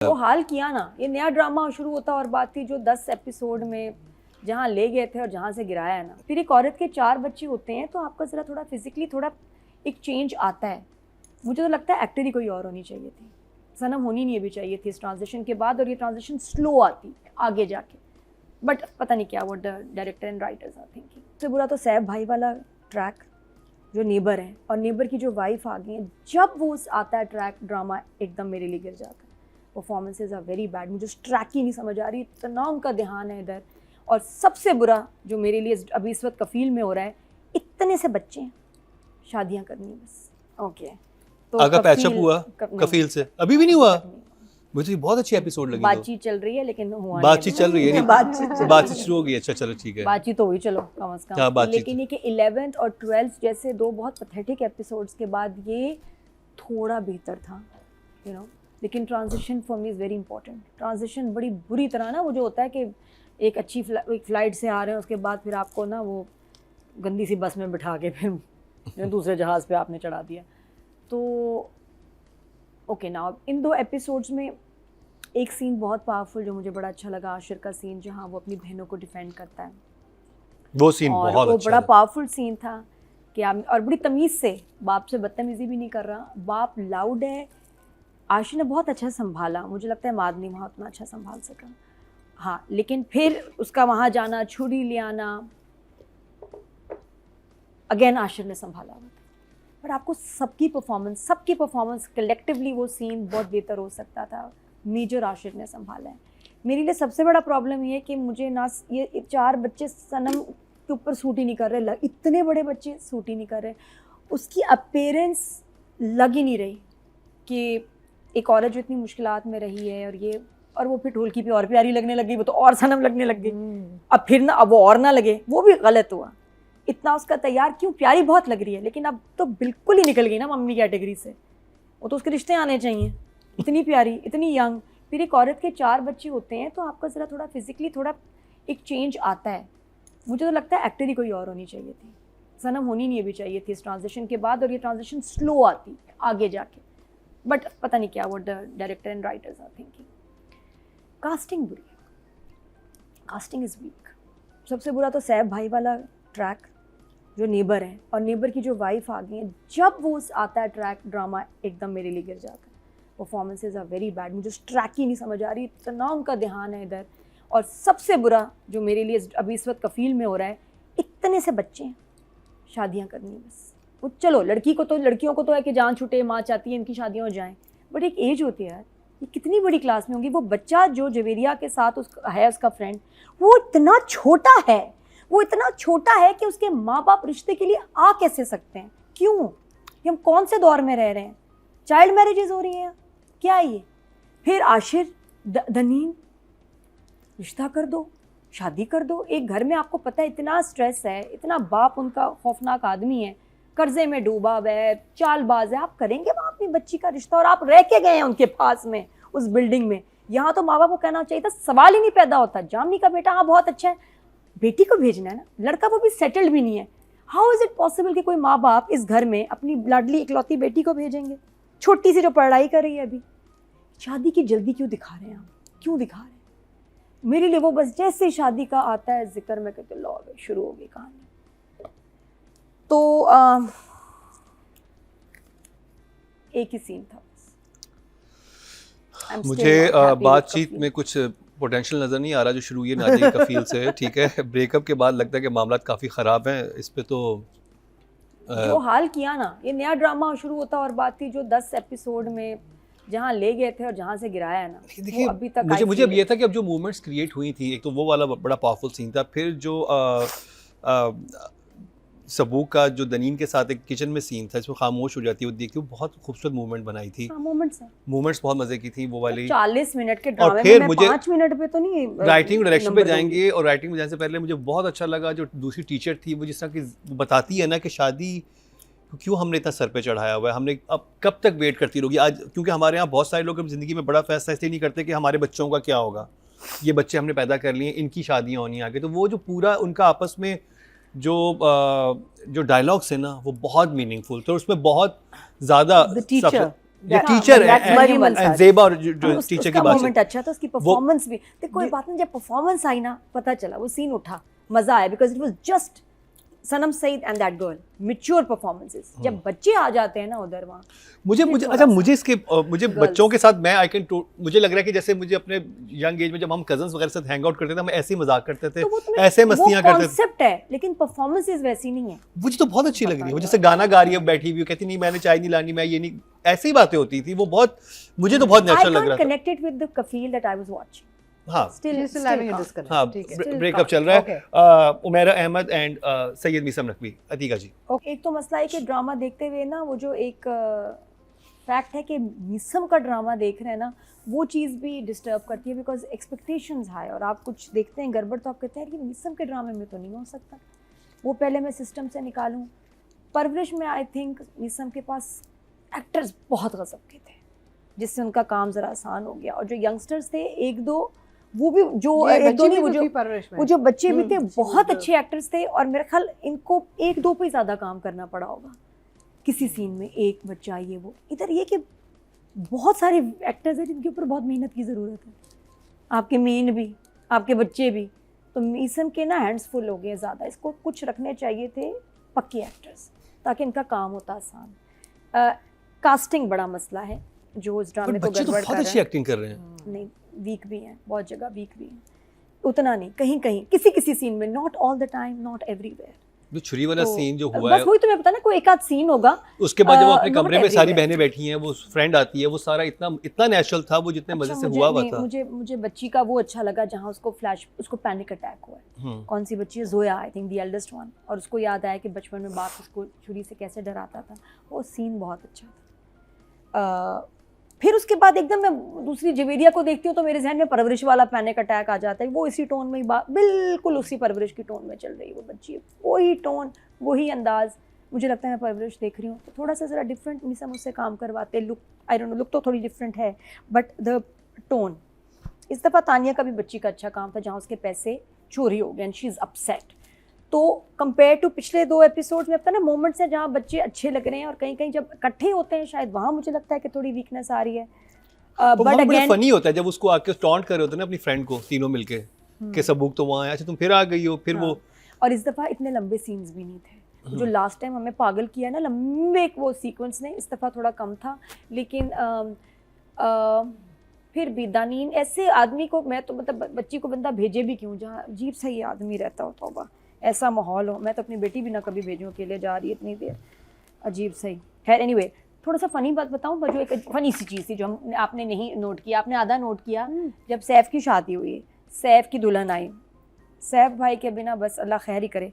वो हाल किया ना, ये नया ड्रामा शुरू होता और बात थी जो 10 एपिसोड में जहाँ ले गए थे और जहाँ से गिराया है ना। फिर एक औरत के 4 बच्चे होते हैं तो आपका ज़रा थोड़ा फिजिकली थोड़ा एक चेंज आता है। मुझे तो लगता है एक्टर ही कोई और होनी चाहिए थी, सनम होनी नहीं भी चाहिए थी इस ट्रांजिशन के बाद, और ये ट्रांजिशन स्लो आती आगे जाके, बट पता नहीं क्या वो director and writers are thinking. सबसे बुरा तो सैफ भाई वाला ट्रैक जो नेबर है और नेबर की जो वाइफ आ गई है, जब वो आता है ट्रैक ड्रामा एकदम मेरे लिए गिर जाता है। परफॉर्मेंसेज आर वेरी बैड, मुझे ट्रैक ही नहीं समझ आ रही, इतना उनका ध्यान है इधर। और सबसे बुरा जो मेरे लिए अभी इस वक्त कफील में हो रहा है, इतने से बच्चे हैं, शादियां करनी है बस। ओके तो आगा पैचअप हुआ कफील से? अभी भी नहीं हुआ? मुझे बहुत अच्छी एपिसोड लगी। बातचीत चल रही है लेकिन हुआ बातचीत चल रही है, बातचीत शुरू हो गई। अच्छा चलो ठीक है, बातचीत तो हुई, चलो कम से कम। लेकिन ये कि 11th और 12th जैसे दो बहुत पैथेटिक एपिसोड्स के बाद ये थोड़ा बेहतर था, यू नो। लेकिन transition for me is very important. Transition बड़ी बुरी तरह ना, वो जो होता है कि एक अच्छी एक फ़्लाइट से आ रहे हैं, उसके बाद फिर आपको ना वो गंदी सी बस में बिठा के फिर दूसरे जहाज़ पे आपने चढ़ा दिया। तो ओके ना, इन 2 एपिसोड्स में एक सीन बहुत पावरफुल जो मुझे बड़ा अच्छा लगा, आशिर का सीन जहाँ वो अपनी बहनों को डिफेंड करता है। वो सीन और बहुत वो अच्छा बड़ा पावरफुल सीन था कि और बड़ी तमीज़ से, बाप से बदतमीज़ी भी नहीं कर रहा, बाप लाउड है। आशिर ने बहुत अच्छा संभाला, मुझे लगता है माद नहीं वहाँ उतना अच्छा संभाल सका। हाँ, लेकिन फिर उसका वहाँ जाना, छुरी ले आना, अगेन आशिर ने संभाला। पर आपको सबकी परफॉर्मेंस कलेक्टिवली वो सीन बहुत बेहतर हो सकता था। मेजर आशिर ने संभाला है। मेरे लिए सबसे बड़ा प्रॉब्लम ये है कि मुझे ना ये 4 बच्चे सनम के ऊपर सूट ही नहीं कर रहे, इतने बड़े बच्चे सूट ही नहीं कर रहे। उसकी अपीयरेंस लग ही नहीं रही कि एक औरत जो इतनी मुश्किलात में रही है, और वो फिर ढोलकी पे और प्यारी लगने लगी, वो तो और सनम लगने लग गई। अब फिर ना, अब वो और ना लगे, वो भी गलत हुआ। इतना उसका तैयार क्यों, प्यारी बहुत लग रही है, लेकिन अब तो बिल्कुल ही निकल गई ना मम्मी कैटेगरी से। वो तो उसके रिश्ते आने चाहिए, इतनी प्यारी, इतनी यंग। फिर एक औरत के 4 बच्चे होते हैं तो आपका ज़रा थोड़ा फिजिकली थोड़ा एक चेंज आता है। मुझे तो लगता है एक्टर ही कोई और होनी चाहिए थी, सनम होनी नहीं भी चाहिए थी इस ट्रांजिशन के बाद, और ये ट्रांजिशन स्लो आती आगे जाके, बट पता नहीं क्या वो director and writers are thinking. Casting बुरी है, कास्टिंग इज़ वीक। सबसे बुरा तो सैफ भाई वाला ट्रैक जो नेबर है और नेबर की जो वाइफ आ गई है, जब वो आता है ट्रैक ड्रामा एकदम मेरे लिए गिर जाता है। परफॉर्मेंसेज आर वेरी बैड, मुझे ट्रैक ही नहीं समझ आ रही, इतना उनका ध्यान है इधर। और सबसे बुरा जो मेरे लिए अभी इस वक्त कफील में हो रहा है, इतने से बच्चे हैं, शादियां करनी है बस। वो चलो लड़कियों को तो है कि जान छूटे, माँ चाहती है इनकी शादियाँ हो जाएँ, बट एक एज होती है यार, ये कितनी बड़ी क्लास में होंगी। वो बच्चा जो जवेरिया के साथ उसका फ्रेंड, वो इतना छोटा है कि उसके माँ बाप रिश्ते के लिए आ कैसे सकते हैं? क्यों? कि हम कौन से दौर में रह रहे हैं? चाइल्ड मैरिजेस हो रही हैं क्या ये? फिर आशिर दनीन, रिश्ता कर दो, शादी कर दो। एक घर में आपको पता है इतना स्ट्रेस है, इतना बाप उनका खौफनाक आदमी है, कर्जे में डूबा हुआ है, चालबाज है, आप करेंगे वहाँ अपनी बच्ची का रिश्ता? और आप रह के गए हैं उनके पास में, उस बिल्डिंग में। यहाँ तो माँ बाप को कहना चाहिए था, सवाल ही नहीं पैदा होता, जामनी का बेटा हाँ बहुत अच्छा है, बेटी को भेजना है ना, लड़का वो भी सेटल्ड भी नहीं है। हाउ इज़ इट पॉसिबल कि कोई माँ बाप इस घर में अपनी लाडली इकलौती बेटी को भेजेंगे, छोटी सी जो पढ़ाई कर रही है अभी? शादी की जल्दी क्यों दिखा रहे हैं आप, क्यों दिखा रहे हैं? मेरे लिए वो बस जैसे शादी का आता है जिक्र में कहते लो शुरू हो गई कहानी। तो एक ही सीन था बस। मुझे बातचीत में कुछ पोटेंशियल नज़र नहीं आ रहा जो शुरू ये नाज़ी कफील से। ठीक है, ब्रेकअप के बाद लगता है कि मामला काफ़ी ख़राब हैं। इस पे तो जो हाल किया ना, ये नया ड्रामा शुरू होता और बात थी जो 10 एपिसोड में जहाँ ले गए थे और जहाँ से गिराया है ना। देखिए अभी तक मुझे अब ये था कि अब जो मूवमेंट्स क्रिएट हुई थी, एक तो वो वाला बड़ा पावरफुल सीन था, फिर जो सबूक का जो दनीन के साथ एक किचन में सीन था, इसमें खामोश हो जाती है, वो देखिए बहुत खूबसूरत मूवमेंट बनाई थी। मूवमेंट्स बहुत मजे की थी वो वाली। 40 मिनट के ड्रामे और फिर में मुझे 5 मिनट पे तो नहीं, राइटिंग डायरेक्शन पे जाएंगे। और राइटिंग में जाने से पहले मुझे बहुत अच्छा लगा जो दूसरी टीचर थी, वो जिस तरह की बताती है ना कि शादी क्यों हमने इतना सर पे चढ़ाया हुआ है, हमने अब कब तक वेट करती रहोगी आज? क्योंकि हमारे यहाँ बहुत सारे लोग ज़िंदगी में बड़ा फैसला इसलिए नहीं करते कि हमारे बच्चों का क्या होगा, ये बच्चे हमने पैदा कर लिए, इनकी शादियाँ होनी आगे। तो वो जो पूरा उनका आपस में जो डायलॉग्स है ना, वो बहुत मीनिंगफुल थे, उसमें बहुत ज़्यादा जो Yeah, टीचर that's है Mariam and Ansari. ज़ेबा और जो उस- टीचर उसका की बात मोमेंट अच्छा था, उसकी परफॉर्मेंस भी। तो कोई बात नहीं, जब परफॉर्मेंस आई ना पता चला, वो सीन उठा, मजा आया, because it was just Sanam Saeed and that girl, mature performances. जब बच्चे आ जाते हैं ना उधर वहाँ, मुझे फिर मुझे थोड़ा अच्छा सा। मुझे इसके मुझे Girls. बच्चों के साथ मैं आई कैन मुझे लग रहा है कि जैसे मुझे अपने यंग एज में जब हम कजन्स वगैरह के साथ हैंग आउट करते थे, हम ऐसे ही मजाक करते थे, तो वो तुम्हें ऐसे मस्तियां करते थे। कॉन्सेप्ट है, लेकिन परफॉर्मेंसेस वैसी नहीं है। मुझे तो बहुत अच्छी लग रही है, वो पता जैसे गाना गा रही है बैठी हुई, कहती नहीं मैंने चाय नहीं लानी, मैं ये नहीं, ऐसी ही बातें होती थी, वो बहुत मुझे तो बहुत I नेचुरल लग can't रहा था। connect it with the kafil that I was watching. हाँ Still having a can't. disconnect. हाँ ठीक है। Still breakup can't. चल रहा Okay. है। उमेरा अहमद एंड सैयद मीसम नकवी, अतीका जी। एक तो मसला है कि ड्रामा देखते हुए ना, वो जो एक फैक्ट है कि मिसम का ड्रामा देख रहे हैं ना, वो चीज़ भी डिस्टर्ब करती है, बिकॉज एक्सपेक्टेशंस हाई, और आप कुछ देखते हैं गड़बड़ तो आप कहते हैं कि मिसम के ड्रामे में तो नहीं हो सकता, वो पहले मैं सिस्टम से निकालूं। परवरिश में आई थिंक मिसम के पास एक्टर्स बहुत गजब के थे, जिससे उनका काम ज़रा आसान हो गया, और जो यंगस्टर्स थे एक दो, वो भी जो ये एक दो बच्ची नहीं, भी वो तो जो थी परवरिश में। वो जो बच्चे भी थे बच्ची बहुत भी तो- अच्छे एक्टर्स थे, और मेरा ख्याल इनको एक दो पे ज़्यादा काम करना पड़ा होगा किसी सीन में, एक बच्चा ये वो। इधर ये कि बहुत सारे एक्टर्स हैं जिनके ऊपर बहुत मेहनत की ज़रूरत है, आपके मेन भी, आपके बच्चे भी। तो मीसम के ना हैंड्स फुल हो गए ज़्यादा, इसको कुछ रखने चाहिए थे पक्के एक्टर्स, ताकि इनका काम होता आसान। कास्टिंग बड़ा मसला है, जो इस ड्रामे बट को बच्चे तो गड़बड़ बहुत कर अच्छी रहा है। एक्टिंग कर रहे हैं। नहीं, वीक भी हैं, बहुत जगह वीक भी हैं, उतना नहीं, कहीं कहीं किसी किसी सीन में, not all the time, not everywhere. जो छुरी वाला तो सीन जो हुआ बस है, वही तुम्हें पता ना, कोई एक आध सीन होगा, उसके बाद जब वो अपने not कमरे में सारी everywhere. बहनें बैठी हैं, वो फ्रेंड आती है, वो सारा इतना इतना नेचुरल था, वो जितने मजे अच्छा, से मुझे हुआ हुआ नहीं, था। मुझे बच्ची का वो अच्छा लगा जहाँ उसको पैनिक अटैक हुआ है। कौन सी बच्ची है, Zoya I think, the eldest one, और उसको याद आया कि बचपन में बाप उसको छुरी से कैसे डराता था, वो सीन बहुत अच्छा था। फिर उसके बाद एकदम मैं दूसरी जवेरिया को देखती हूँ तो मेरे जहन में परवरिश वाला पैनिक अटैक आ जाता है, वो इसी टोन में ही बिल्कुल उसी परवरिश की टोन में चल रही है वो बच्ची, वही टोन, वही अंदाज। मुझे लगता है मैं परवरिश देख रही हूँ तो थोड़ा सा ज़रा डिफरेंट मिसा मुझसे काम करवाते, look I don't know, look तो थोड़ी डिफरेंट है, बट द टोन। इस दफ़ा तानिया का भी बच्ची का अच्छा काम था, जहाँ उसके पैसे चोरी हो गए एंड शी इज़ अपसेट। तो कंपेयर टू पिछले 2 एपिसोड्स में अपना ना मोमेंट्स हैं जहाँ बच्चे अच्छे लग रहे हैं, और कहीं कहीं जब इकट्ठे होते हैं शायद वहाँ मुझे लगता है कि थोड़ी वीकनेस आ रही है। बट अगेन फनी होता है जब उसको आके टॉन्ट कर रहे होते हैं ना अपनी फ्रेंड को, तीनों मिलके कि सबूक तो वहाँ है, अच्छा तुम फिर आ गई हो, फिर वो। और इस दफ़ा इतने लंबे सीन्स भी नहीं थे, जो लास्ट टाइम हमें पागल किया ना लंबे वो सीक्वेंस ने, इस दफ़ा थोड़ा कम था। लेकिन फिर भी दानीन ऐसे आदमी को, मैं तो मतलब बच्ची को बंदा भेजे भी क्यों जहाँ अजीब सा ही आदमी रहता हो, तौबा ऐसा माहौल हो। मैं तो अपनी बेटी भी ना कभी भेजूँ अकेले, जा रही है इतनी देर, अजीब सही। खैर एनीवे, थोड़ा सा फ़नी बात बताऊँ, जो एक फ़नी सी चीज़ थी जो आपने नहीं नोट किया, आपने आधा नोट किया, जब सैफ की शादी हुई, सैफ की दुल्हन आई, सैफ भाई के बिना बस अल्लाह खैर ही करे,